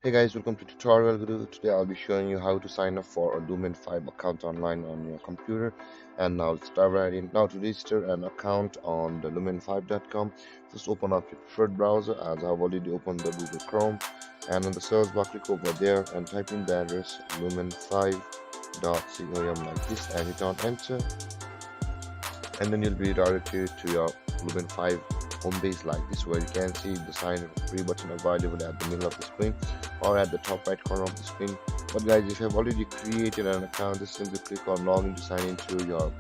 Hey guys, welcome to tutorial video. Today I'll be showing you how to sign up for a Lumen5 account online on your computer. And now let's dive right in. Now to register an account on the lumen5.com, just open up your preferred browser, as I've already opened the Google Chrome, and in the search bar click over there and type in the address lumen5.signup like this and hit on enter, and then you'll be redirected to your Lumen5 home page like this, where you can see the sign up free button available at the middle of the screen or at the top right corner of the screen. But guys, if you have already created an account, just simply click on login to sign into your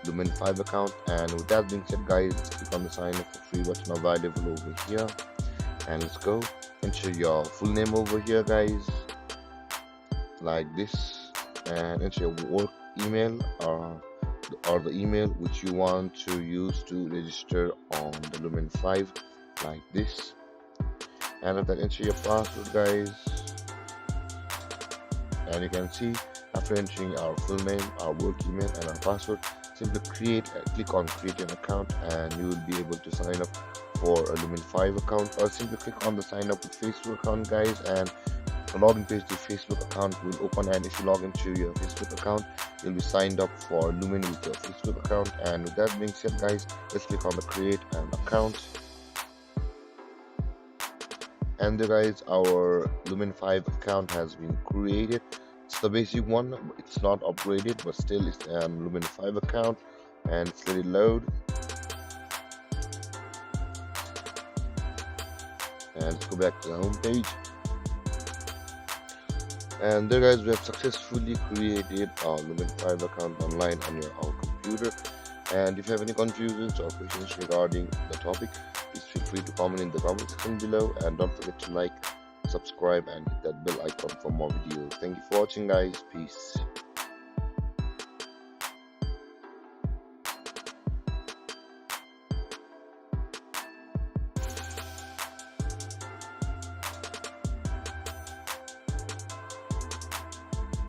Lumen5 account. And with that being said guys, let's click on the sign up for free button available over here, and let's go. Enter your full name over here guys like this, and enter your work email or the email which you want to use to register on the Lumen5 like this. And after that, enter your password guys, and you can see after entering our full name, our work email and our password, simply click on create an account, and you will be able to sign up for a Lumen5 account, or simply click on the sign up with Facebook account guys, and the login page to Facebook account will open. And if you log into your Facebook account, you'll be signed up for Lumen with your Facebook account. And with that being said guys, let's click on the create an account. And there guys, our Lumen5 account has been created. It's the basic one, it's not upgraded, but still it's a Lumen5 account, and it's let it load. And let's go back to the home page. And there guys, we have successfully created our Lumen5 account online on our computer. And if you have any confusions or questions regarding the topic, please feel free to comment in the comment section below, and don't forget to like, subscribe and hit that bell icon for more videos. Thank you for watching guys. Peace.